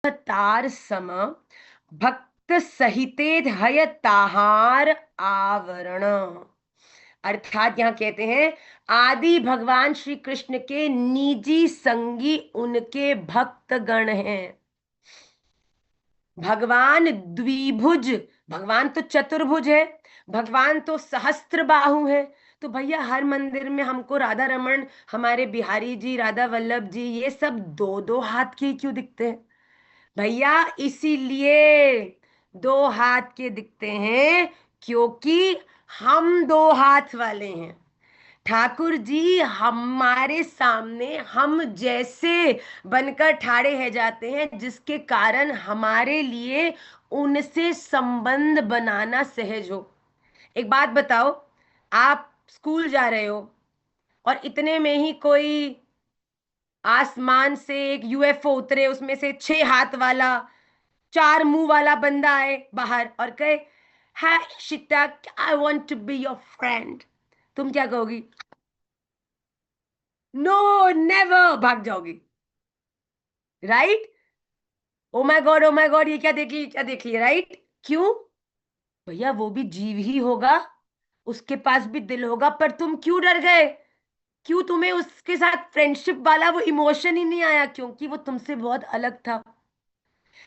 तार सम भक्त सहिते हय ताहार आवरण। अर्थात यहाँ कहते हैं आदि भगवान श्री कृष्ण के निजी संगी उनके भक्त गण हैं। भगवान द्विभुज, भगवान तो चतुर्भुज है, भगवान तो सहस्त्र बाहु है। तो भैया हर मंदिर में हमको राधा रमन, हमारे बिहारी जी, राधा वल्लभ जी, ये सब दो दो हाथ के क्यों दिखते हैं भैया? इसीलिए दो हाथ के दिखते हैं क्योंकि हम दो हाथ वाले हैं। ठाकुर जी हमारे सामने हम जैसे बनकर ठाड़े रह जाते हैं, जिसके कारण हमारे लिए उनसे संबंध बनाना सहज हो। एक बात बताओ, आप स्कूल जा रहे हो और इतने में ही कोई आसमान से एक यूएफओ उतरे, उसमें से 6 हाथ वाला, 4 मुंह वाला बंदा आए बाहर और कहे, hi Shita, I want to be your friend, तुम क्या कहोगी? नो, नेवर, भाग जाओगी। Right? Oh my god, oh my god, ये क्या देख ली, क्या देख लिया, राइट? क्यों? भैया वो भी जीव ही होगा, उसके पास भी दिल होगा, पर तुम क्यों डर गए? क्यों तुम्हें उसके साथ फ्रेंडशिप वाला वो इमोशन ही नहीं आया? क्योंकि वो तुमसे बहुत अलग था।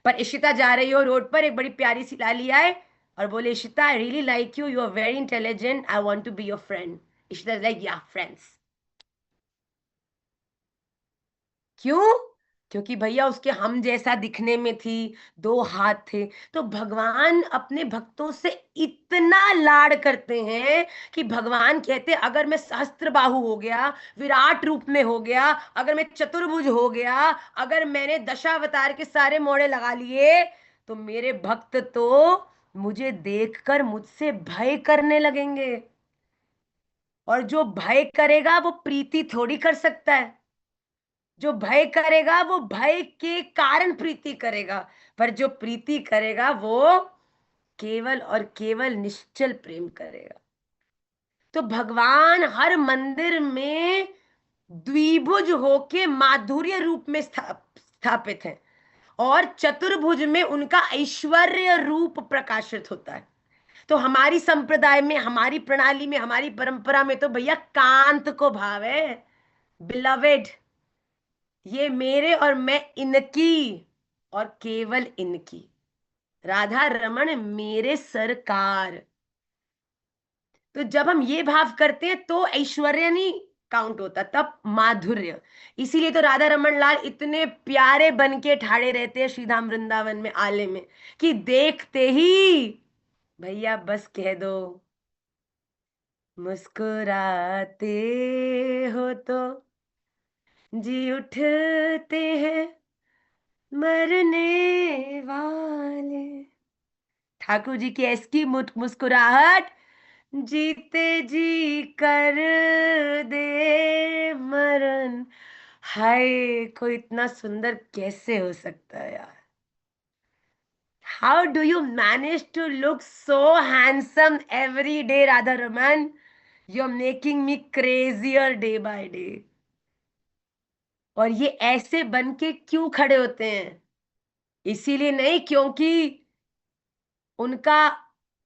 पर इशिता जा रही हो रोड पर, एक बड़ी प्यारी सी लाली आए और बोले, Ishita I really like you, you are very intelligent, I want to be your friend. Ishita like, yeah friends. क्यों? क्योंकि भैया उसके हम जैसा दिखने में थी, 2 हाथ थे। तो भगवान अपने भक्तों से इतना लाड करते हैं कि भगवान कहते, अगर मैं सहस्त्र बाहु हो गया, विराट रूप में हो गया, अगर मैं चतुर्भुज हो गया, अगर मैंने दशावतार के सारे मोड़े लगा लिए, तो मेरे भक्त तो मुझे देखकर मुझसे भय करने लगेंगे। और जो भय करेगा वो प्रीति थोड़ी कर सकता है। जो भय करेगा वो भय के कारण प्रीति करेगा, पर जो प्रीति करेगा वो केवल और केवल निश्चल प्रेम करेगा। तो भगवान हर मंदिर में द्विभुज होके माधुर्य रूप में स्थापित है, और चतुर्भुज में उनका ऐश्वर्य रूप प्रकाशित होता है। तो हमारी संप्रदाय में, हमारी प्रणाली में, हमारी परंपरा में तो भैया कांत को भाव है, बिलवेड, ये मेरे और मैं इनकी, और केवल इनकी। राधा रमन मेरे सरकार। तो जब हम ये भाव करते हैं तो ऐश्वर्य नहीं काउंट होता, तब माधुर्य। इसीलिए तो राधा रमन लाल इतने प्यारे बन के ठाड़े रहते हैं श्रीधाम वृंदावन में आले में, कि देखते ही भैया बस कह दो, मुस्कुराते हो तो जी उठते हैं मरने वाले। ठाकुर जी की ऐसी मुस्कुराहट जीते जी कर दे मरण। हाय, कोई इतना सुंदर कैसे हो सकता है यार? How do you manage to look so handsome every day Radha Raman? You are making me crazier day by day. और ये ऐसे बन के क्यों खड़े होते हैं? इसीलिए नहीं क्योंकि उनका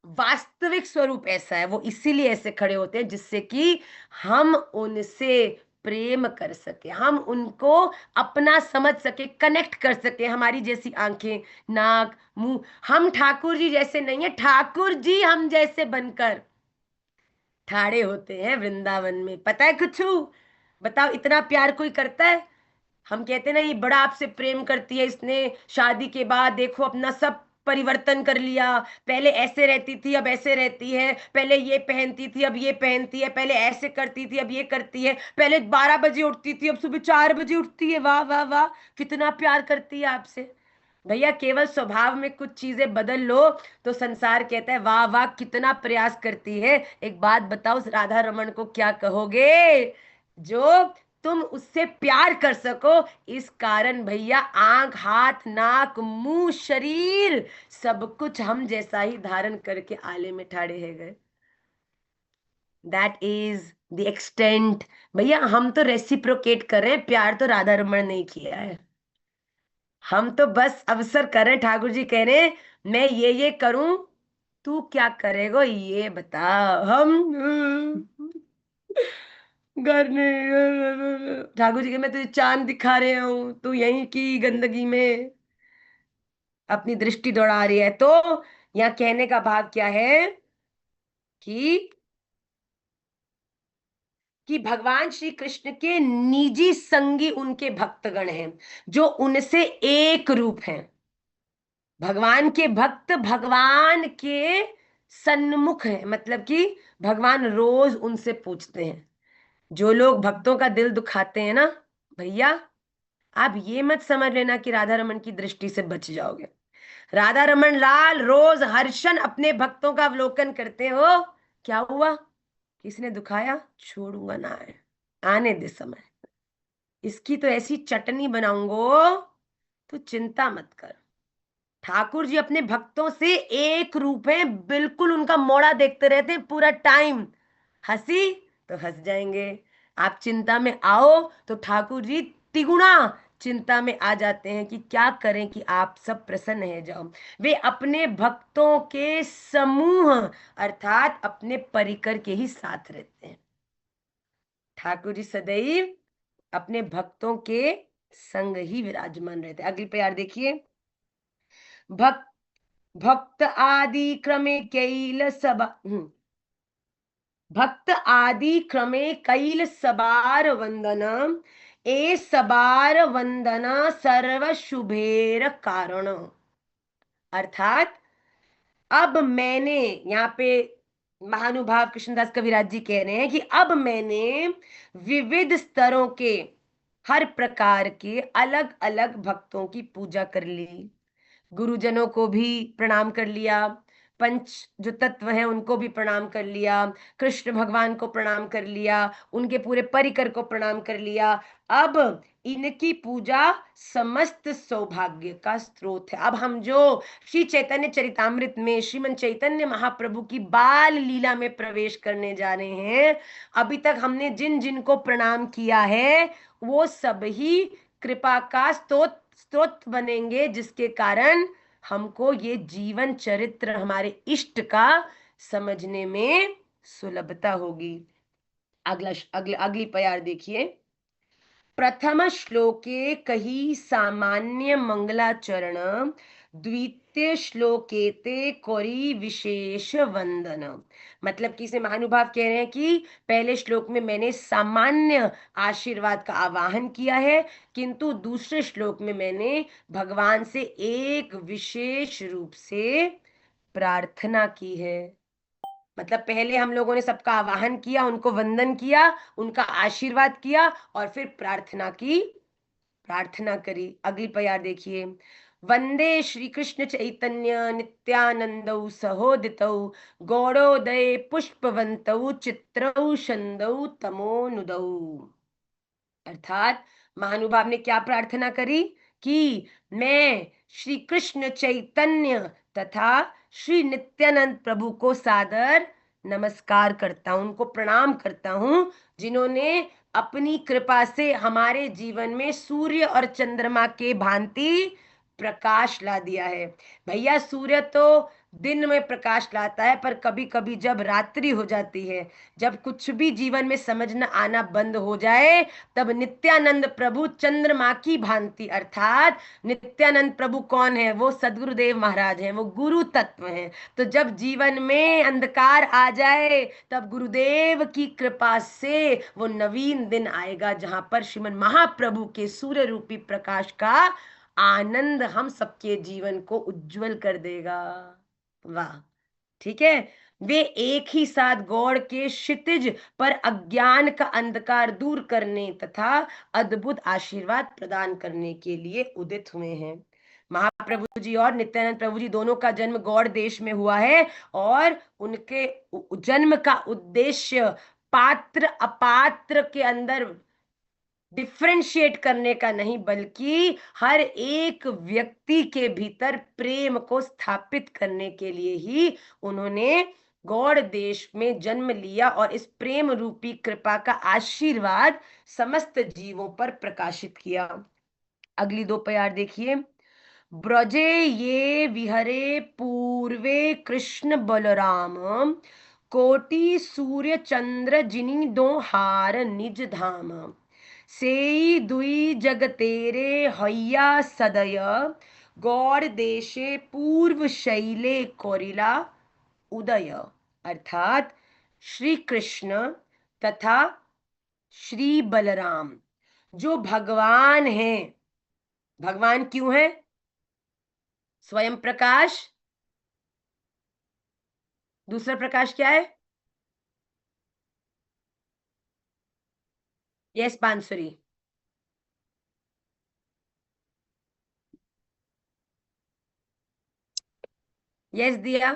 वास्तविक स्वरूप ऐसा है, वो इसीलिए ऐसे खड़े होते हैं जिससे कि हम उनसे प्रेम कर सके, हम उनको अपना समझ सके, कनेक्ट कर सके। हमारी जैसी आंखें, नाक, मुंह, हम ठाकुर जी जैसे नहीं है, ठाकुर जी हम जैसे बनकर ठाड़े होते हैं वृंदावन में। पता है कुछ? बताओ, इतना प्यार कोई करता है? हम कहते हैं ना, ये बड़ा आपसे प्रेम करती है, इसने शादी के बाद देखो अपना सब परिवर्तन कर लिया, पहले ऐसे रहती थी अब ऐसे रहती है, पहले ये पहनती थी अब ये पहनती है, पहले ऐसे करती थी अब ये करती है, पहले 12 बजे उठती थी अब सुबह 4 बजे उठती है। वाह वाह वाह, कितना प्यार करती है आपसे। भैया केवल स्वभाव में कुछ चीजें बदल लो तो संसार कहता है वाह वाह कितना प्रयास करती है। एक बात बताओ, उस राधा रमन को क्या कहोगे? जो तुम उससे प्यार कर सको, इस कारण भैया आंख, हाथ, नाक, मुंह, शरीर, सब कुछ हम जैसा ही धारण करके आले में ठाड़े है गए। That is the extent. भैया हम तो रेसिप्रोकेट कर रहे हैं, प्यार तो राधा रमन ने किया है। हम तो बस अवसर कर रहे हैं, ठाकुर जी कह रहे हैं मैं ये करूं, तू क्या करेगो ये बता। हम घर नहीं, ठाकुर जी के मैं तुझे चांद दिखा रहे हूँ, तू यहीं की गंदगी में अपनी दृष्टि दौड़ा रही है। तो यहाँ कहने का भाव क्या है कि भगवान श्री कृष्ण के निजी संगी उनके भक्तगण हैं, जो उनसे एक रूप हैं। भगवान के भक्त भगवान के सन्मुख हैं, मतलब कि भगवान रोज उनसे पूछते हैं। जो लोग भक्तों का दिल दुखाते हैं ना भैया, आप ये मत समझ लेना कि राधा रमन की दृष्टि से बच जाओगे। राधा रमन लाल रोज हर्षण अपने भक्तों का अवलोकन करते हो। क्या हुआ, किसने दुखाया, छोड़ूंगा ना है, आने दे समय, इसकी तो ऐसी चटनी बनाऊंगो, तो चिंता मत कर। ठाकुर जी अपने भक्तों से एक रूप है, बिल्कुल उनका मोड़ा देखते रहते हैं पूरा टाइम। हंसी तो हंस जाएंगे, आप चिंता में आओ तो ठाकुर जी तिगुना चिंता में आ जाते हैं कि क्या करें कि आप सब प्रसन्न हो जाओ। वे अपने भक्तों के समूह अर्थात अपने परिकर के ही साथ रहते हैं। ठाकुर जी सदैव अपने भक्तों के संग ही विराजमान रहते हैं। अगली प्यार देखिए, भक्त भक्त आदि क्रमे कैल सब भक्त आदि क्रमे कैल सबार वंदन, ए सबार वंदना सर्व शुभेर कारण। अर्थात अब मैंने, यहाँ पे महानुभाव कृष्णदास कविराज जी कह रहे हैं कि अब मैंने विविध स्तरों के हर प्रकार के अलग अलग भक्तों की पूजा कर ली। गुरुजनों को भी प्रणाम कर लिया, पंच जो तत्व हैं उनको भी प्रणाम कर लिया, कृष्ण भगवान को प्रणाम कर लिया, उनके पूरे परिकर को प्रणाम कर लिया। अब इनकी पूजा समस्त सौभाग्य का स्रोत है। अब हम जो श्री चैतन्य चरितामृत में श्रीमन चैतन्य महाप्रभु की बाल लीला में प्रवेश करने जा रहे हैं, अभी तक हमने जिन जिन को प्रणाम किया है वो सब ही कृपा का स्रोत बनेंगे, जिसके कारण हमको ये जीवन चरित्र हमारे इष्ट का समझने में सुलभता होगी। अगली प्यार देखिए, प्रथम श्लोके कही सामान्य मंगलाचरण, द्वितीय श्लोके ते कोरी विशेष वंदन। मतलब कि इसे महानुभाव कह रहे हैं कि पहले श्लोक में मैंने सामान्य आशीर्वाद का आवाहन किया है, किंतु दूसरे श्लोक में मैंने भगवान से एक विशेष रूप से प्रार्थना की है। मतलब पहले हम लोगों ने सबका आवाहन किया, उनको वंदन किया, उनका आशीर्वाद किया और फिर प्रार्थना करी। अगली प्यार देखिए, वंदे श्री कृष्ण चैतन्य नित्यानंदौ सहोदितौ गौड़ोदय पुष्पवंतौ चित्रौ छंदौ तमोनुदौ। अर्थात महानुभाव ने क्या प्रार्थना करी कि मैं श्री कृष्ण चैतन्य तथा श्री नित्यानंद प्रभु को सादर नमस्कार करता हूं, उनको प्रणाम करता हूं, जिन्होंने अपनी कृपा से हमारे जीवन में सूर्य और चंद्रमा के भांति प्रकाश ला दिया है। भैया सूर्य तो दिन में प्रकाश लाता है, पर कभी कभी जब रात्रि हो जाती है, जब कुछ भी जीवन में समझ न आना बंद हो जाए, तब नित्यानंद प्रभु चंद्रमा की भांति, अर्थात नित्यानंद प्रभु कौन है, वो सदगुरुदेव महाराज हैं, वो गुरु तत्व हैं। तो जब जीवन में अंधकार आ जाए, तब गुरुदेव की कृपा से वो नवीन दिन आएगा, जहां पर श्रीमन महाप्रभु के सूर्य रूपी प्रकाश का आनंद हम सबके जीवन को उज्जवल कर देगा। वाह, ठीक है। वे एक ही साथ गौड़ के क्षितिज पर अज्ञान का अंधकार दूर करने तथा अद्भुत आशीर्वाद प्रदान करने के लिए उदित हुए हैं। महाप्रभु जी और नित्यानंद प्रभु जी दोनों का जन्म गौड़ देश में हुआ है, और उनके जन्म का उद्देश्य पात्र अपात्र के अंदर डिफ्रेंशिएट करने का नहीं, बल्कि हर एक व्यक्ति के भीतर प्रेम को स्थापित करने के लिए ही उन्होंने गौड़ देश में जन्म लिया, और इस प्रेम रूपी कृपा का आशीर्वाद समस्त जीवों पर प्रकाशित किया। अगली दो प्यार देखिए। ब्रजे ये विहरे पूर्वे कृष्ण बलराम, कोटि सूर्य चंद्र जिनी दो हार निज धाम। सेई दुई जग तेरे हैया सदय, गौर देशे पूर्व शैले कोरिला उदय। अर्थात श्री कृष्ण तथा श्री बलराम जो भगवान हैं। भगवान क्यों है? स्वयं प्रकाश। दूसरा प्रकाश क्या है? यस बांसुरी। यस दिया।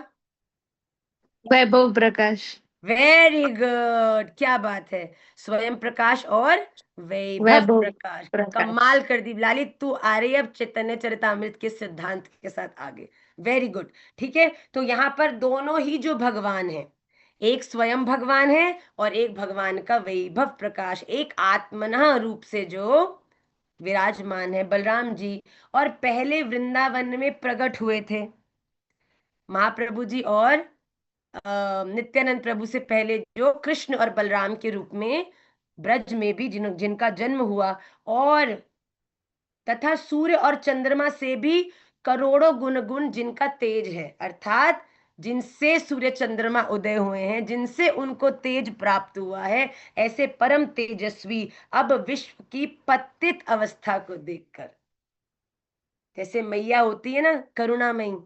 वैभव प्रकाश। वेरी गुड, क्या बात है। स्वयं प्रकाश और वैभव वैभव प्रकाश। प्रकाश। कमाल कर दी लाली, तू आ रही है अब चैतन्य चरितामृत के सिद्धांत के साथ आगे। Very good. ठीक है, तो यहाँ पर दोनों ही जो भगवान है, एक स्वयं भगवान है और एक भगवान का वैभव प्रकाश, एक आत्मना रूप से जो विराजमान है बलराम जी। और पहले वृंदावन में प्रकट हुए थे महाप्रभु जी, और नित्यानंद प्रभु से पहले जो कृष्ण और बलराम के रूप में ब्रज में भी जिनका जन्म हुआ। और तथा सूर्य और चंद्रमा से भी करोड़ों गुण गुण जिनका तेज है, अर्थात जिनसे सूर्य चंद्रमा उदय हुए हैं, जिनसे उनको तेज प्राप्त हुआ है, ऐसे परम तेजस्वी अब विश्व की पतित अवस्था को देखकर, जैसे मैया होती है ना करुणामयी,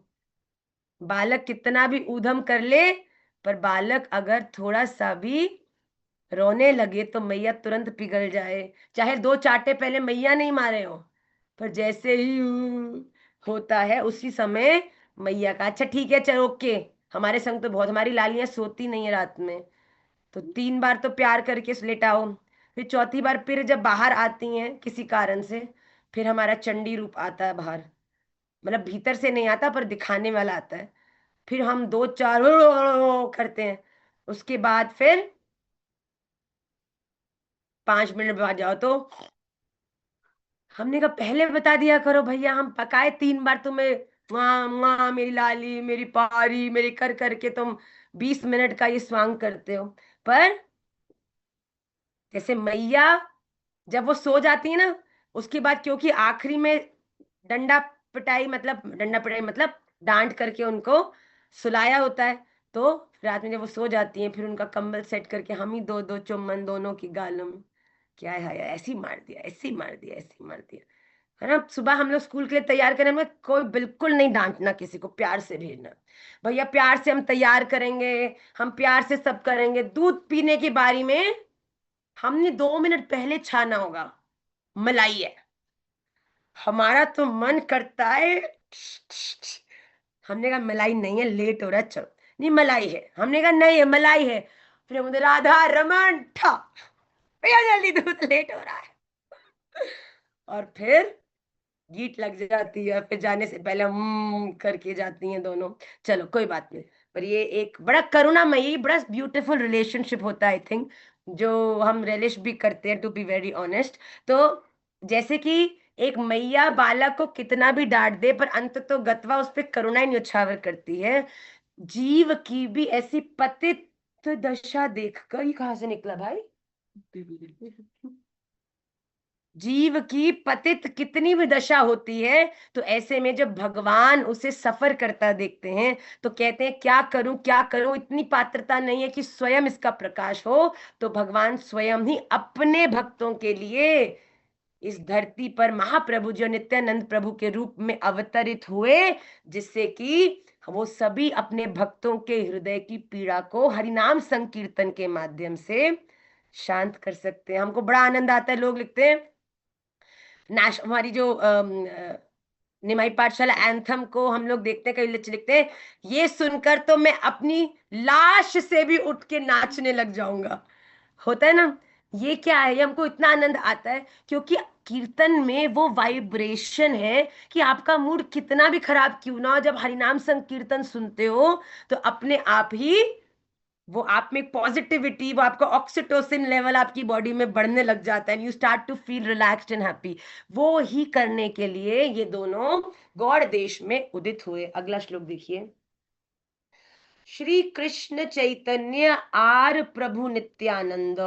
बालक कितना भी ऊधम कर ले, पर बालक अगर थोड़ा सा भी रोने लगे तो मैया तुरंत पिघल जाए, चाहे दो चाटे पहले मैया नहीं मारे हो, पर जैसे ही होता है उसी समय मैया का अच्छा ठीक है चलो ओके। हमारे संग तो बहुत, हमारी लालियां सोती नहीं है रात में, तो 3 बार तो प्यार करके लेटाओ, फिर चौथी बार फिर जब बाहर आती हैं किसी कारण से, फिर हमारा चंडी रूप आता है बाहर, मतलब भीतर से नहीं आता पर दिखाने वाला आता है। फिर हम दो चार करते हैं, उसके बाद फिर 5 मिनट बाद जाओ तो हमने कहा पहले बता दिया करो भैया, हम पकाए 3 बार तुम्हें, वहाँ वहाँ मेरी लाली मेरी पारी मेरी कर करके तुम 20 मिनट का ये स्वांग करते हो। पर जैसे मैया जब वो सो जाती है ना, उसके बाद क्योंकि आखिरी में डंडा डंडा पिटाई मतलब डांट करके उनको सुलाया होता है, तो रात में जब वो सो जाती हैं फिर उनका कंबल सेट करके हम ही दो दो चुम्बन दोनों की गालों में, क्या है ऐसी मार दिया ऐसी मार दिया ऐसी मार दिया, है ना। सुबह हम लोग स्कूल के लिए तैयार करें में कोई बिल्कुल नहीं डांटना, किसी को प्यार से भेजना, भैया प्यार से हम तैयार करेंगे, हम प्यार से सब करेंगे। दूध पीने की बारी में हमने 2 मिनट पहले छाना होगा, मलाई है, हमारा तो मन करता है, हमने कहा मलाई नहीं है लेट हो रहा है चलो, नहीं मलाई है, हमने कहा नहीं है मलाई है, फिर मुझे राधा रमन ठा भैया जल्दी दूध लेट हो रहा है, और फिर गीत लग जाती है, फिर जाने से पहले करके जाती हैं दोनों। चलो कोई बात नहीं, पर ये एक बड़ा करुणामयी बड़ा ब्यूटीफुल रिलेशनशिप होता है आई थिंक, जो हम रिलेश भी करते हैं टू बी वेरी ऑनेस्ट। तो जैसे कि एक मैया बालक को कितना भी डांट दे पर अंत तो गत्वा उस पर करुणा ही न्यौछावर करती है, जीव की भी ऐसी पतित दशा देखकर, ये कहाँ से निकला भाई, जीव की पतित कितनी भी दशा होती है, तो ऐसे में जब भगवान उसे सफर करता देखते हैं तो कहते हैं क्या करूं, इतनी पात्रता नहीं है कि स्वयं इसका प्रकाश हो, तो भगवान स्वयं ही अपने भक्तों के लिए इस धरती पर महाप्रभु जो नित्यानंद प्रभु के रूप में अवतरित हुए, जिससे कि वो सभी अपने भक्तों के हृदय की पीड़ा को हरिनाम संकीर्तन के माध्यम से शांत कर सकते हैं। हमको बड़ा आनंद आता है, लोग लिखते हैं हमारी जो निमाई पाठशाला एंथम को हम लोग देखते हैं, कई बच्चे लिखते हैं ये सुनकर तो मैं अपनी लाश से भी उठ के नाचने लग जाऊंगा, होता है ना। ये क्या है, ये हमको इतना आनंद आता है क्योंकि कीर्तन में वो वाइब्रेशन है कि आपका मूड कितना भी खराब क्यों ना हो, जब हरिनाम संकीर्तन सुनते हो तो अपने आप ही वो आप में पॉजिटिविटी, वो आपका ऑक्सीटोसिन लेवल आपकी बॉडी में बढ़ने लग जाता है, you start to feel relaxed and happy. वो ही करने के लिए ये दोनों गौड़ देश में उदित हुए। अगला श्लोक देखिए। श्री कृष्ण चैतन्य आर प्रभु नित्यानंद,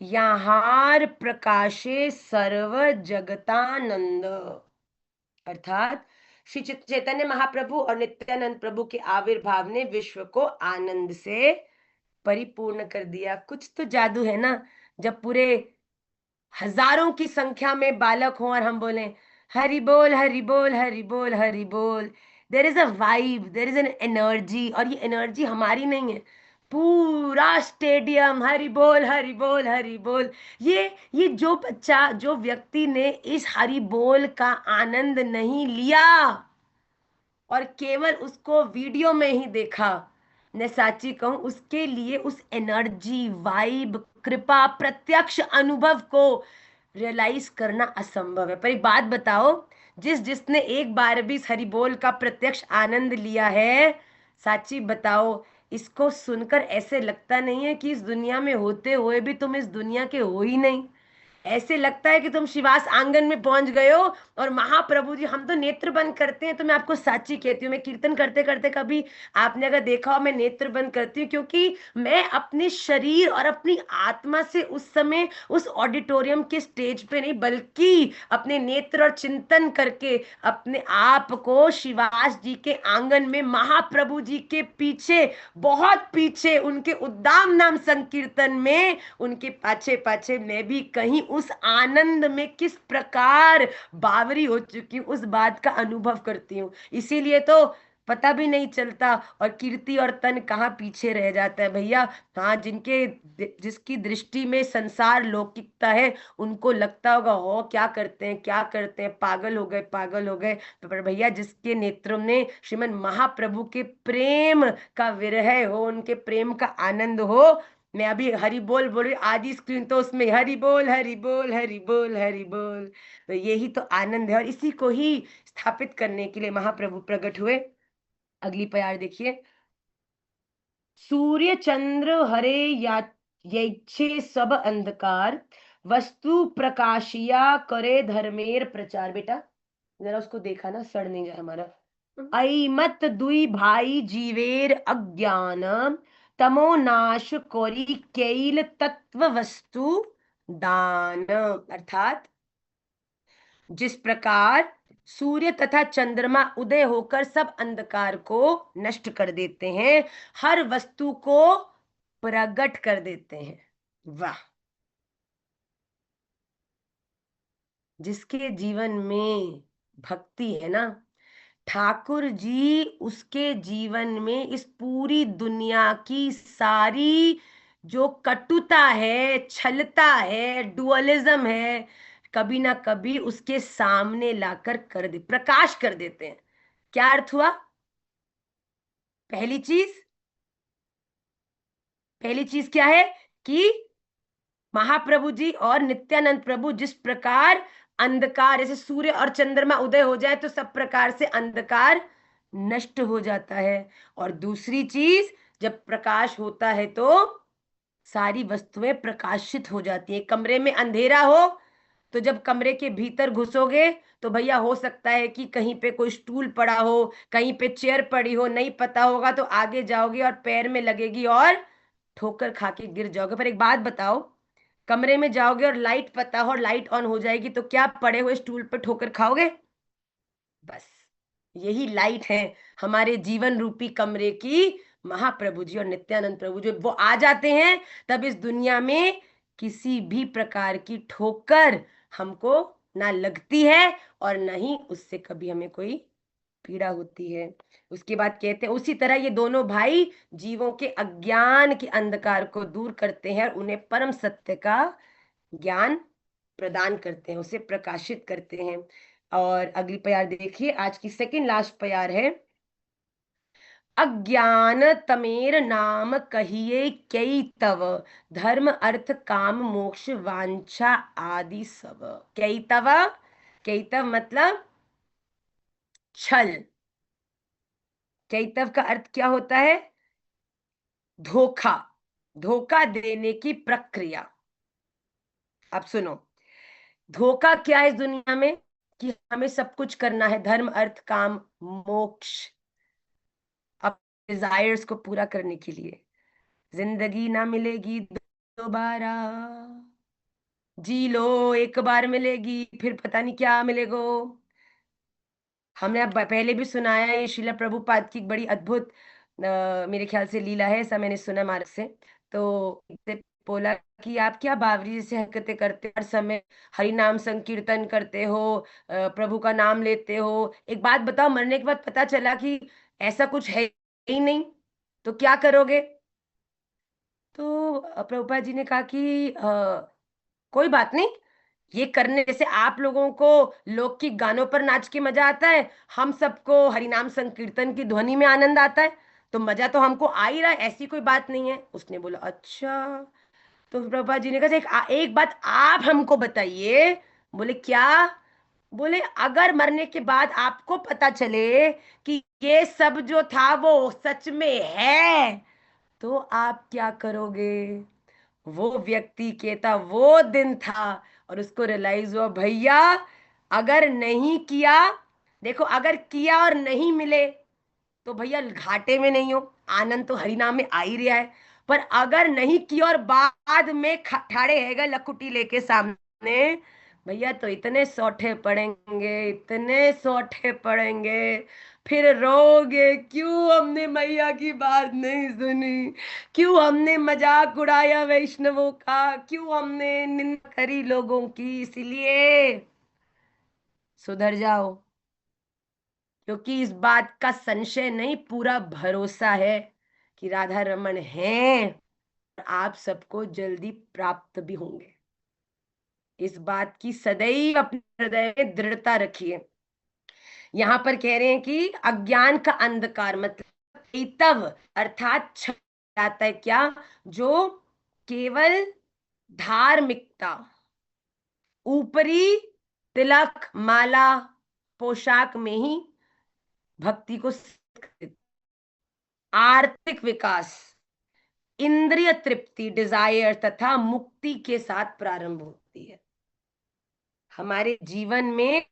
यहाँ प्रकाशे सर्व जगतानंद। अर्थात श्री चैतन्य महाप्रभु और नित्यानंद प्रभु के आविर्भाव ने विश्व को आनंद से परिपूर्ण कर दिया। कुछ तो जादू है ना, जब पूरे हजारों की संख्या में बालक हों और हम बोले हरि बोल हरि बोल हरि बोल हरि बोल। There is a vibe, there is an energy, और ये एनर्जी हमारी नहीं है, पूरा स्टेडियम हरि बोल हरि बोल हरि बोल। ये जो बच्चा, जो व्यक्ति ने इस हरि बोल का आनंद नहीं लिया और केवल उसको वीडियो में ही देखा, मैं साची कहूं, उसके लिए उस एनर्जी, वाइब, कृपा, प्रत्यक्ष अनुभव को रियलाइज करना असंभव है। पर एक बात बताओ, जिसने एक बार भी इस हरि बोल का प्रत्यक्ष आनंद लिया है, साची बताओ, इसको सुनकर ऐसे लगता नहीं है कि इस दुनिया में होते हुए भी तुम इस दुनिया के हो ही नहीं। ऐसे लगता है कि तुम शिवास आंगन में पहुंच गए हो और महाप्रभु जी, हम तो नेत्र बंद करते हैं। तो मैं आपको साची कहती हूँ, मैं कीर्तन करते करते कभी आपने अगर देखा हो, मैं नेत्र बंद करती हूँ, क्योंकि मैं अपने शरीर और अपनी आत्मा से उस समय उस ऑडिटोरियम के स्टेज पे नहीं, बल्कि अपने नेत्र और चिंतन करके अपने आप को शिवास जी के आंगन में महाप्रभु जी के पीछे, बहुत पीछे, उनके उद्दाम नाम संकीर्तन में उनके पाछे पाछे मैं भी कहीं उस आनंद में किस प्रकार बावरी हो चुकी हूँ, उस बात का अनुभव करती हूँ। इसीलिए तो पता भी नहीं चलता और कीर्ति और तन कहाँ पीछे रह जाता है भैया। हाँ, जिसकी दृष्टि में संसार लौकिकता है, उनको लगता होगा हो क्या करते हैं, क्या करते हैं, पागल हो गए, पागल हो गए। पर भैया, जिसके नेत्रों में श्रीमन महाप्रभु के प्रेम का विरह हो, उनके प्रेम का आनंद हो, मैं अभी हरि बोल बोल रही, आधी स्क्रीन तो उसमें हरि बोल हरि बोल हरि बोल हरि बोल। तो यही तो आनंद है और इसी को ही स्थापित करने के लिए महाप्रभु प्रकट हुए। अगली प्यार देखिए। सूर्य चंद्र हरे या यैच्छे सब अंधकार, वस्तु प्रकाशिया करे धर्मेर प्रचार। बेटा जरा उसको देखा ना, सड़ नहीं जाए हमारा। आई मत दुई भाई जीवेर अज्ञान, तमो नाश कोरी केल तत्व वस्तु दान। अर्थात जिस प्रकार सूर्य तथा चंद्रमा उदय होकर सब अंधकार को नष्ट कर देते हैं, हर वस्तु को प्रकट कर देते हैं। वाह! जिसके जीवन में भक्ति है ना, ठाकुर जी उसके जीवन में इस पूरी दुनिया की सारी जो कटुता है, छलता है, डुअलिज्म है, कभी ना कभी उसके सामने लाकर प्रकाश कर देते हैं। क्या अर्थ हुआ? पहली चीज, पहली चीज क्या है कि महाप्रभु जी और नित्यानंद प्रभु जिस प्रकार अंधकार, जैसे सूर्य और चंद्रमा उदय हो जाए तो सब प्रकार से अंधकार नष्ट हो जाता है। और दूसरी चीज, जब प्रकाश होता है तो सारी वस्तुएं प्रकाशित हो जाती हैं। कमरे में अंधेरा हो तो जब कमरे के भीतर घुसोगे तो भैया हो सकता है कि कहीं पे कोई स्टूल पड़ा हो, कहीं पे चेयर पड़ी हो, नहीं पता होगा तो आगे जाओगे और पैर में लगेगी और ठोकर खा के गिर जाओगे। पर एक बात बताओ, कमरे में जाओगे और लाइट पता हो और लाइट ऑन हो जाएगी तो क्या पड़े हुए स्टूल पर ठोकर खाओगे? बस यही लाइट है हमारे जीवन रूपी कमरे की। महाप्रभु जी और नित्यानंद प्रभु जो वो आ जाते हैं, तब इस दुनिया में किसी भी प्रकार की ठोकर हमको ना लगती है और ना ही उससे कभी हमें कोई पीड़ा होती है। उसके बाद कहते हैं, उसी तरह ये दोनों भाई जीवों के अज्ञान के अंधकार को दूर करते हैं और उन्हें परम सत्य का ज्ञान प्रदान करते हैं, उसे प्रकाशित करते हैं। और अगली प्यार देखिए, आज की सेकंड लास्ट प्यार है। अज्ञान तमेर नाम कहिए कई तव, धर्म अर्थ काम मोक्ष वांछा आदि सब। कई तव, कई तव मतलब छल। कैतव का अर्थ क्या होता है? धोखा, धोखा देने की प्रक्रिया। अब सुनो, धोखा क्या है इस दुनिया में, कि हमें सब कुछ करना है, धर्म अर्थ काम मोक्ष, अपने डिजायर्स को पूरा करने के लिए। जिंदगी ना मिलेगी दोबारा, जी लो, एक बार मिलेगी, फिर पता नहीं क्या मिलेगो। हमने अब पहले भी सुनाया है, ये श्रीला प्रभुपाद की एक बड़ी अद्भुत मेरे ख्याल से लीला है, ऐसा मैंने सुना मार्ग से। तो इससे बोला कि आप क्या बावरी जैसे हरकतें करते हो, हर समय हरि नाम संकीर्तन करते हो, प्रभु का नाम लेते हो, एक बात बताओ, मरने के बाद पता चला कि ऐसा कुछ है ही नहीं, तो क्या करोगे? तो प्रभुपाद जी ने कहा कि कोई बात नहीं, ये करने जैसे आप लोगों को लोकगीत गानों पर नाच के मजा आता है, हम सबको हरिनाम संकीर्तन की ध्वनि में आनंद आता है, तो मजा तो हमको आ ही रहा है, ऐसी कोई बात नहीं है। उसने बोला अच्छा। तो प्रभुपाद जी ने कहा एक बात आप हमको बताइए। बोले क्या? बोले अगर मरने के बाद आपको पता चले कि ये सब जो था वो सच में है, तो आप क्या करोगे? वो व्यक्ति कहता वो दिन था, और उसको रियलाइज हुआ भैया, अगर नहीं किया, देखो अगर किया और नहीं मिले तो भैया घाटे में नहीं हो, आनंद तो हरि नाम में आ ही रहा है। पर अगर नहीं किया और बाद में ठाड़े है गए लखुटी लेके सामने, भैया तो इतने सौठे पड़ेंगे, इतने सौठे पड़ेंगे, फिर रोगे क्यों हमने मैया की बात नहीं सुनी, क्यों हमने मजाक उड़ाया वैष्णवों का, क्यों हमने निंदा करी लोगों की। इसीलिए सुधर जाओ, क्योंकि इस बात का संशय नहीं, पूरा भरोसा है कि राधा रमन हैं, और आप सबको जल्दी प्राप्त भी होंगे। इस बात की सदैव अपने हृदय में दृढ़ता रखिए। यहां पर कह रहे हैं कि अज्ञान का अंधकार मतलब तव अर्थात छप जाता है क्या, जो केवल धार्मिकता, ऊपरी तिलक माला पोशाक में ही भक्ति को आर्थिक विकास, इंद्रिय तृप्ति डिजायर तथा मुक्ति के साथ प्रारंभ होती है। हमारे जीवन में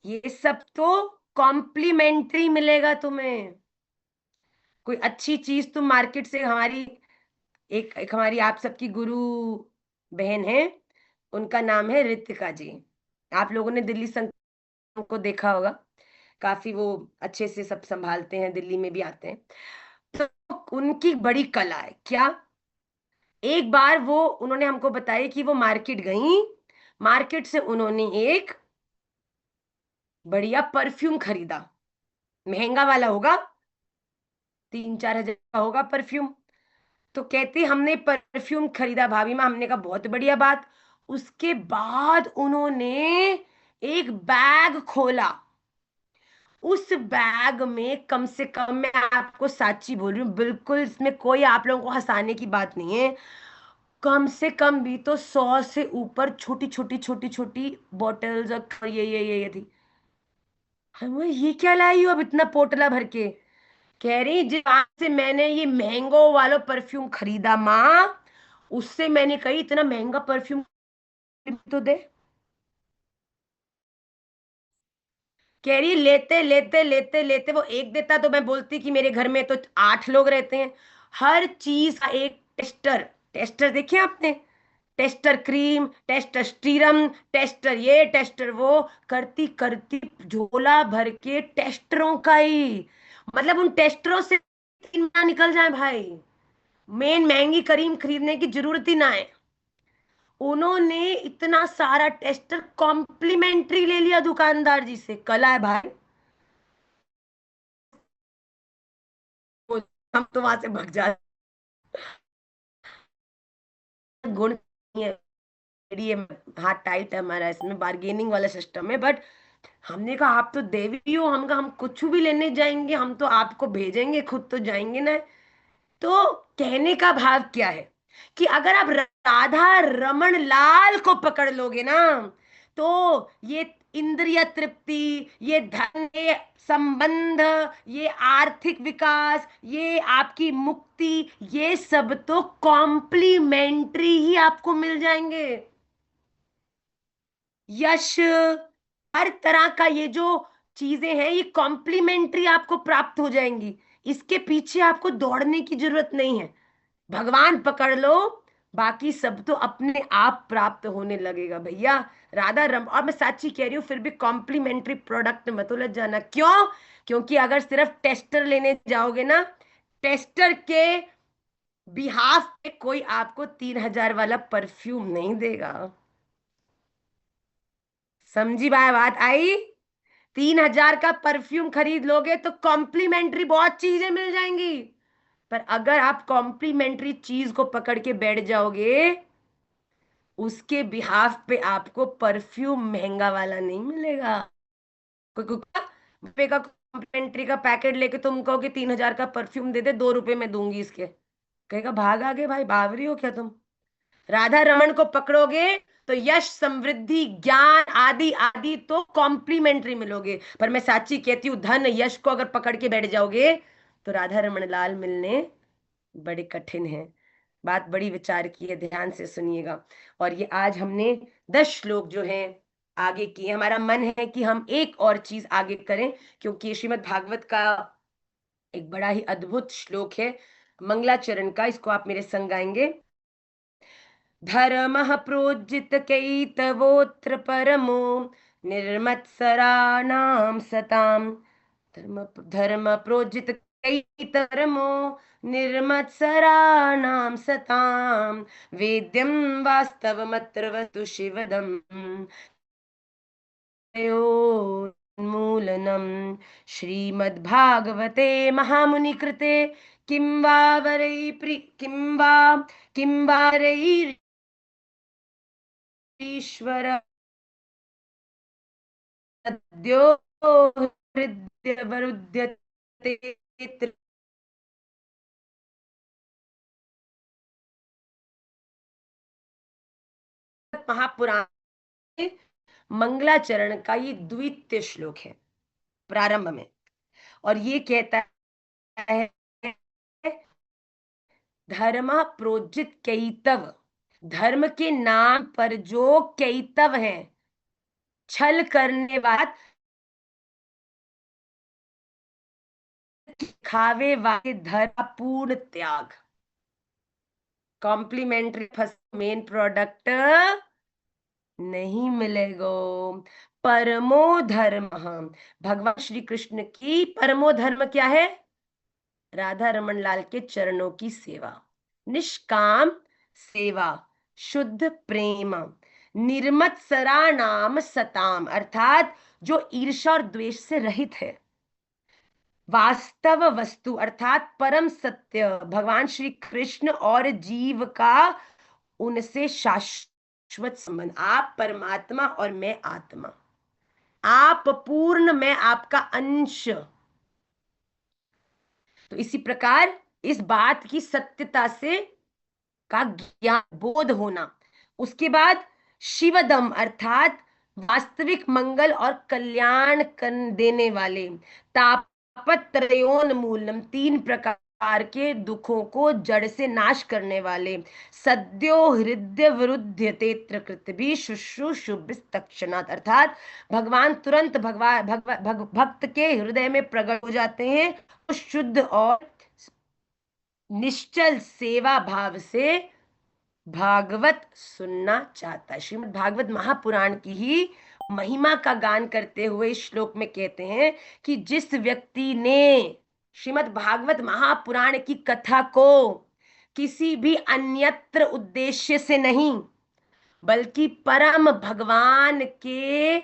ये सब तो कॉम्प्लीमेंट्री मिलेगा तुम्हें। कोई अच्छी चीज तुम मार्केट से, हमारी एक हमारी आप सबकी गुरु बहन है, उनका नाम है रितिका जी। आप लोगों ने दिल्ली संघ को देखा होगा, काफी वो अच्छे से सब संभालते हैं, दिल्ली में भी आते हैं। तो उनकी बड़ी कला है क्या, एक बार वो उन्होंने हमको बताया कि वो मार्केट गई, मार्केट से उन्होंने एक बढ़िया परफ्यूम खरीदा, महंगा वाला होगा, 3-4 हजार का होगा परफ्यूम। तो कहती हमने परफ्यूम खरीदा भाभी माँ, हमने कहा बहुत बढ़िया बात। उसके बाद उन्होंने एक बैग खोला, उस बैग में कम से कम, मैं आपको सच्ची बोल रही हूँ, बिल्कुल इसमें कोई आप लोगों को हंसाने की बात नहीं है, कम से कम भी तो 100 से ऊपर छोटी छोटी छोटी छोटी बॉटल्स और ये थी। हम ये क्या लाई हो अब इतना पोटला भर के? कह रही जहां से मैंने ये महंगो वाला परफ्यूम खरीदा माँ, उससे मैंने कही इतना महंगा परफ्यूम तो दे। कह रही लेते लेते लेते लेते वो एक देता तो मैं बोलती कि मेरे घर में तो 8 लोग रहते हैं। हर चीज का एक टेस्टर, टेस्टर देखे आपने, टेस्टर क्रीम, टेस्टर स्टीरम, टेस्टर ये टेस्टर वो, करती करती झोला भर के टेस्टरों का ही, मतलब उन टेस्टरों से ना निकल जाए भाई, मेन महंगी क्रीम खरीदने की जरूरत ही ना है। उन्होंने इतना सारा टेस्टर कॉम्प्लीमेंट्री ले लिया दुकानदार जी से, कला है भाई। वो हम तो वहां से भग जाते, गुण नहीं है, ये हाथ टाइट है हमारा, इसमें बार्गेनिंग वाला सिस्टम है। बट हमने कहा आप तो देवी हो, हम कहा हम कुछ भी लेने जाएंगे, हम तो आपको भेजेंगे, खुद तो जाएंगे ना। तो कहने का भाव क्या है कि अगर आप राधा रमन लाल को पकड़ लोगे ना, तो ये इंद्रिय तृप्ति, ये धन, ये संबंध, ये आर्थिक विकास, ये आपकी मुक्ति, ये सब तो कॉम्प्लीमेंट्री ही आपको मिल जाएंगे। यश, हर तरह का ये जो चीजें हैं ये कॉम्प्लीमेंट्री आपको प्राप्त हो जाएंगी। इसके पीछे आपको दौड़ने की जरूरत नहीं है। भगवान पकड़ लो, बाकी सब तो अपने आप प्राप्त होने लगेगा भैया। राधा रम, और मैं साची कह रही हूँ, फिर भी कॉम्प्लीमेंट्री प्रोडक्ट मत उलझ जाना। क्यों? क्योंकि अगर सिर्फ टेस्टर लेने जाओगे ना, टेस्टर के बिहाफ पे कोई आपको 3,000 वाला परफ्यूम नहीं देगा। समझी भाई, बात आई? 3,000 का परफ्यूम खरीद लोगे तो कॉम्प्लीमेंट्री बहुत चीजें मिल जाएंगी। पर अगर आप कॉम्प्लीमेंट्री चीज को पकड़ के बैठ जाओगे, उसके बिहाफ पे आपको परफ्यूम महंगा वाला नहीं मिलेगा। कोई रुपए का कॉम्प्लीमेंट्री का पैकेट लेके तुम कहोगे 3,000 का परफ्यूम दे दे, 2 रुपए में दूंगी इसके, कहेगा भाग आगे भाई, बावरी हो क्या तुम? राधा रमन को पकड़ोगे तो यश, समृद्धि, ज्ञान आदि आदि तो कॉम्प्लीमेंट्री मिलोगे। पर मैं साची कहती हूँ, धन यश को अगर पकड़ के बैठ जाओगे तो राधा रमन लाल मिलने बड़े कठिन है। बात बड़ी विचार की है, ध्यान से सुनिएगा। और ये आज हमने 10 श्लोक जो हैं आगे किए। हमारा मन है कि हम एक और चीज आगे करें, क्योंकि ये श्रीमद् भागवत का एक बड़ा ही अद्भुत श्लोक है, मंगलाचरण का। इसको आप मेरे संग गाएंगे। धर्मः प्रोज्झित कैतवोऽत्र परमो निर्मत्सराणां सताम्। धर्म धर्म प्रोज्झित कैतरमो निर्मत्सराणां सताम्। वेद्यं वास्तवमत्र वस्तु शिवदम् मूलनम्। श्रीमद्भागवते महामुनिकृते किं वा वरै किं वा वरैरीश्वर सद्यो हृदयवरुध्यते। महापुराण में मंगलाचरण का ये द्वितीय श्लोक है प्रारंभ में, और ये कहता है धर्म प्रोजित कैतव, धर्म के नाम पर जो कैतव है, छल करने वाला, खावे वाले धर्म पूर्ण त्याग। कॉम्प्लीमेंट्री मेन प्रोडक्ट नहीं मिलेगो। परमो धर्म, भगवान श्री कृष्ण की परमो धर्म क्या है? राधा रमन लाल के चरणों की सेवा, निष्काम सेवा, शुद्ध प्रेम, निर्मत्सरा नाम सताम, अर्थात जो ईर्ष्या और द्वेष से रहित है, वास्तव वस्तु अर्थात परम सत्य भगवान श्री कृष्ण और जीव का उनसे शाश्वत संबंध। आप परमात्मा और मैं आत्मा, आप पूर्ण, मैं आपका अंश। तो इसी प्रकार इस बात की सत्यता से का ज्ञान, बोध होना। उसके बाद शिवदम अर्थात वास्तविक मंगल और कल्याण कर देने वाले, तापत्रयोन्मूलनम, 3 प्रकार के दुखों को जड़ से नाश करने वाले, सद्यो हृदय विरुध्यते कृत भी शुश्रूषुभ तक्षणात्, अर्थात भगवान तुरंत भक्त के हृदय में प्रकट हो जाते हैं, तो शुद्ध और निश्चल सेवा भाव से भागवत सुनना चाहता है। श्रीमद् भागवत महापुराण की ही महिमा का गान करते हुए इस श्लोक में कहते हैं कि जिस व्यक्ति ने श्रीमद् भागवत महापुराण की कथा को किसी भी अन्यत्र उद्देश्य से नहीं, बल्कि परम भगवान के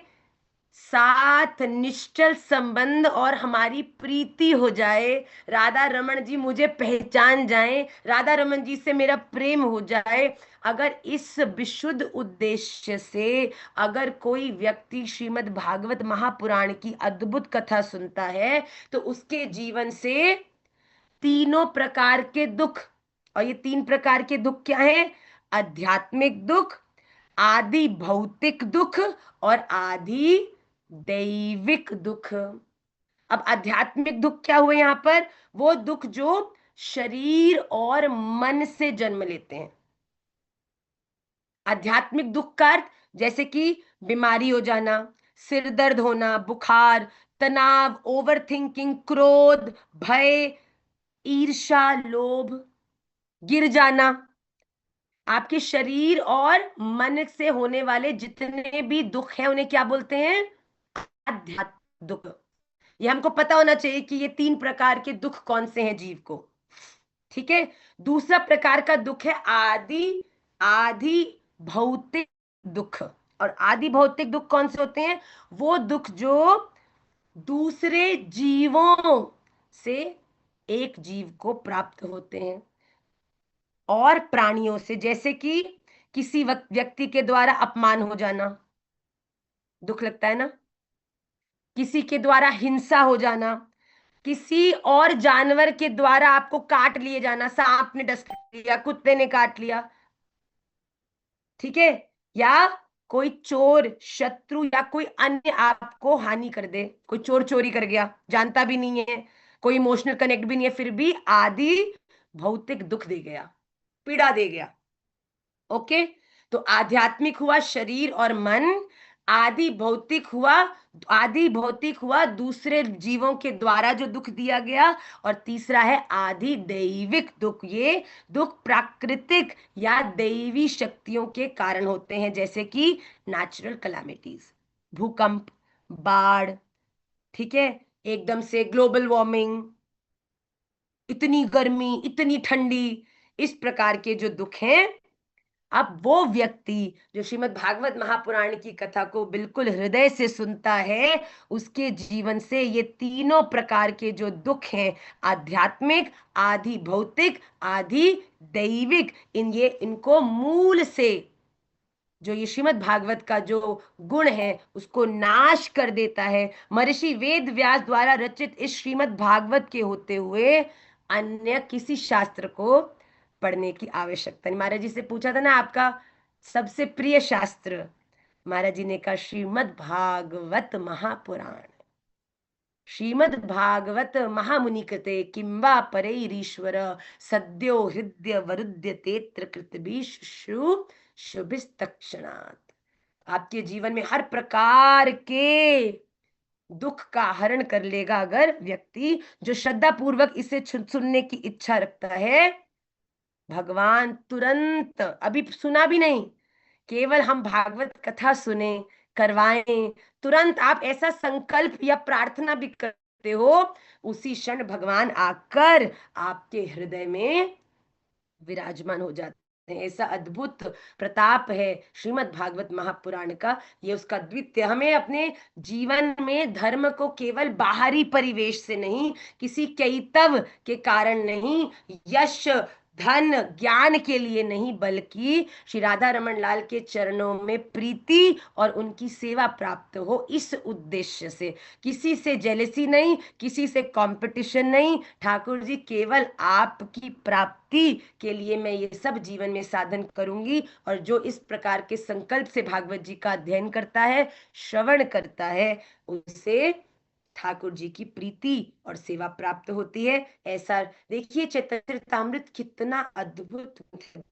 साथ निश्चल संबंध और हमारी प्रीति हो जाए, राधा रमन जी मुझे पहचान जाएं, राधा रमन जी से मेरा प्रेम हो जाए, अगर इस विशुद्ध उद्देश्य से अगर कोई व्यक्ति श्रीमद् भागवत महापुराण की अद्भुत कथा सुनता है, तो उसके जीवन से 3 प्रकार के दुख, और ये 3 प्रकार के दुख क्या है? आध्यात्मिक दुख, आदि भौतिक दुख और आदि दैविक दुख। अब आध्यात्मिक दुख क्या हुए यहाँ पर? वो दुख जो शरीर और मन से जन्म लेते हैं। आध्यात्मिक दुख का अर्थ जैसे कि बीमारी हो जाना, सिर दर्द होना, बुखार, तनाव, ओवर थिंकिंग, क्रोध, भय, ईर्ष्या, लोभ, गिर जाना। आपके शरीर और मन से होने वाले जितने भी दुख हैं उन्हें क्या बोलते हैं? आध्यात्मिक दुख। ये हमको पता होना चाहिए कि ये 3 प्रकार के दुख कौन से हैं जीव को। ठीक है। दूसरा प्रकार का दुख है आदि आदि भौतिक दुख। और आदि भौतिक दुख कौन से होते हैं? वो दुख जो दूसरे जीवों से एक जीव को प्राप्त होते हैं और प्राणियों से, जैसे कि किसी व्यक्ति के द्वारा अपमान हो जाना, दुख लगता है ना। किसी के द्वारा हिंसा हो जाना, किसी और जानवर के द्वारा आपको काट लिए जाना, सांप ने डस लिया, कुत्ते ने काट लिया, ठीक है, या कोई चोर, शत्रु या कोई अन्य आपको हानि कर दे। कोई चोर चोरी कर गया, जानता भी नहीं है, कोई इमोशनल कनेक्ट भी नहीं है, फिर भी आदि भौतिक दुख दे गया, पीड़ा दे गया। ओके। तो आध्यात्मिक हुआ शरीर और मन, आदि भौतिक हुआ दूसरे जीवों के द्वारा जो दुख दिया गया, और तीसरा है आदि दैविक दुख। ये दुख प्राकृतिक या दैवी शक्तियों के कारण होते हैं, जैसे कि नेचुरल कैलामिटीज, भूकंप, बाढ़, ठीक है, एकदम से ग्लोबल वार्मिंग, इतनी गर्मी, इतनी ठंडी, इस प्रकार के जो दुख हैं। अब वो व्यक्ति जो श्रीमद् भागवत महापुराण की कथा को बिल्कुल हृदय से सुनता है, उसके जीवन से ये तीनों प्रकार के जो दुख हैं, आध्यात्मिक, आदि भौतिक, आदि दैविक, इनको मूल से, जो ये श्रीमद् भागवत का जो गुण है उसको नाश कर देता है। महर्षि वेद व्यास द्वारा रचित इस श्रीमद् भागवत के होते हुए अन्य किसी शास्त्र को पढ़ने की आवश्यकता नहीं। महाराज जी से पूछा था ना, आपका सबसे प्रिय शास्त्र? महाराज जी ने कहा श्रीमद् भागवत महापुराण। श्रीमद् भागवत महामुनि कृते किंबा परैरीश्वर सद्यो हृदय वरुद्य तेत्र कृतभिषु शुभिस्तक्षणात्। आपके जीवन में हर प्रकार के दुख का हरण कर लेगा अगर व्यक्ति जो श्रद्धा पूर्वक इसे सुनने की इच्छा रखता है। भगवान तुरंत, अभी सुना भी नहीं, केवल हम भागवत कथा सुने, करवाएं, तुरंत आप ऐसा संकल्प या प्रार्थना भी करते हो, उसी क्षण भगवान आकर आपके हृदय में विराजमान हो जाते हैं। ऐसा अद्भुत प्रताप है श्रीमद् भागवत महापुराण का। ये उसका द्वितीय, हमें अपने जीवन में धर्म को केवल बाहरी परिवेश से नहीं, किसी कैतव के कारण नहीं, यश धन ज्ञान के लिए नहीं, बल्कि श्री राधा रमन लाल के चरणों में प्रीति और उनकी सेवा प्राप्त हो, इस उद्देश्य से। किसी से जेलेसी नहीं, किसी से कंपटीशन नहीं, ठाकुर जी केवल आपकी प्राप्ति के लिए मैं ये सब जीवन में साधन करूंगी। और जो इस प्रकार के संकल्प से भागवत जी का अध्ययन करता है, श्रवण करता है, उसे ठाकुर जी की प्रीति और सेवा प्राप्त होती है। ऐसा देखिए चैतन्य चरितामृत कितना अद्भुत है।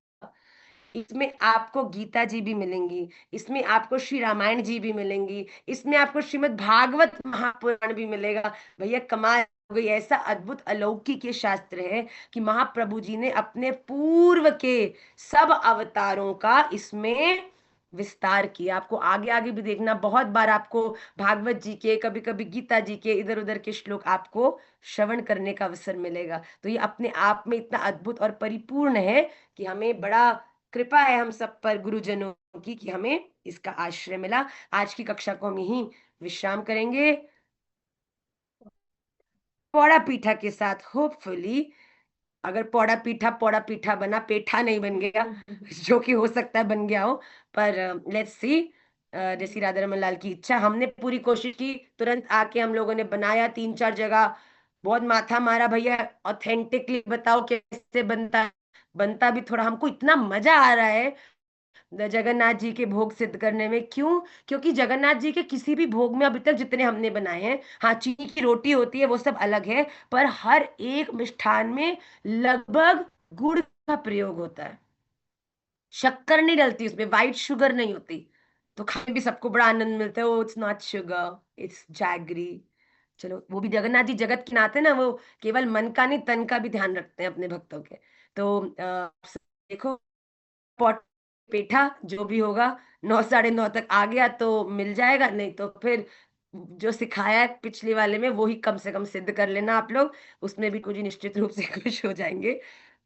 इसमें आपको गीता जी भी मिलेंगी, इसमें आपको श्री रामायण जी भी मिलेंगी, इसमें आपको श्रीमद् भागवत महापुराण भी मिलेगा। भैया कमाल हो गई। ऐसा अद्भुत अलौकिक ये शास्त्र है कि महाप्रभु जी ने अपने पूर्व के सब अवतारों का इसमें विस्तार किया। आपको आगे आगे भी देखना, बहुत बार आपको भागवत जी के, कभी कभी गीता जी के इधर उधर के श्लोक आपको श्रवण करने का अवसर मिलेगा। तो ये अपने आप में इतना अद्भुत और परिपूर्ण है कि हमें बड़ा कृपा है हम सब पर गुरुजनों की कि हमें इसका आश्रय मिला। आज की कक्षा को हम यहीं विश्राम करेंगे पौड़ा पीठा के साथ। होपफुली अगर पौड़ा पीठा बना, पेठा नहीं बन गया, जो कि हो सकता है बन गया हो, पर लेट्स सी, जैसी राधा रमन लाल की इच्छा। हमने पूरी कोशिश की, तुरंत आके हम लोगों ने बनाया 3-4 जगह, बहुत माथा मारा, भैया ऑथेंटिकली बताओ कैसे बनता है। बनता भी थोड़ा, हमको इतना मजा आ रहा है जगन्नाथ जी के भोग सिद्ध करने में। क्यों? क्योंकि जगन्नाथ जी के किसी भी भोग में अभी तक जितने हमने बनाए हैं, हाँ चीनी की रोटी होती है वो सब अलग है, पर हर एक मिष्ठान में लगभग गुड़ का प्रयोग होता है। शक्कर नहीं डलती उसमें, वाइट शुगर नहीं होती। तो खाने भी सबको बड़ा आनंद मिलता है। Oh it's not sugar, it's jaggery. चलो, वो भी जगन्नाथ जी जगत के नाते ना, वो केवल मन का नहीं तन का भी ध्यान रखते हैं अपने भक्तों के। तो देखो, पॉट पेठा जो भी होगा, 9 साढ़े 9 तक आ गया तो मिल जाएगा, नहीं तो फिर जो सिखाया है पिछले वाले में वो ही कम से कम सिद्ध कर लेना आप लोग। उसमें भी कुछ ही निश्चित रूप से खुश हो जाएंगे।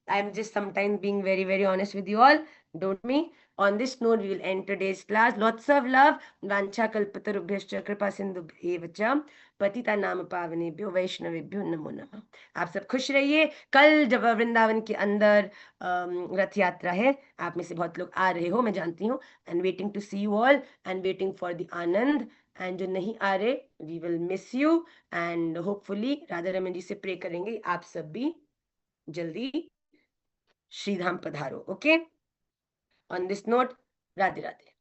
I'm just sometimes being very, very honest with you all. Don't me. On this note, we will end today's class. Lots of love. Vancha kalpatarubhyascha kripa sindhubhyev cha पतिता नाम पावनेभ्यो वैष्णवेभ्यो नमो नमः। आप सब खुश रहिए। कल जब वृंदावन के अंदर रथ यात्रा है, आप में से बहुत लोग आ रहे हो मैं जानती हूँ, and waiting to see you all and waiting for the आनंद। एंड जो नहीं आ रहे, we will miss you, and hopefully Radha Raman ji से प्रे करेंगे आप सब भी जल्दी श्रीधाम पधारो। Okay, on this note, Radhe Radhe.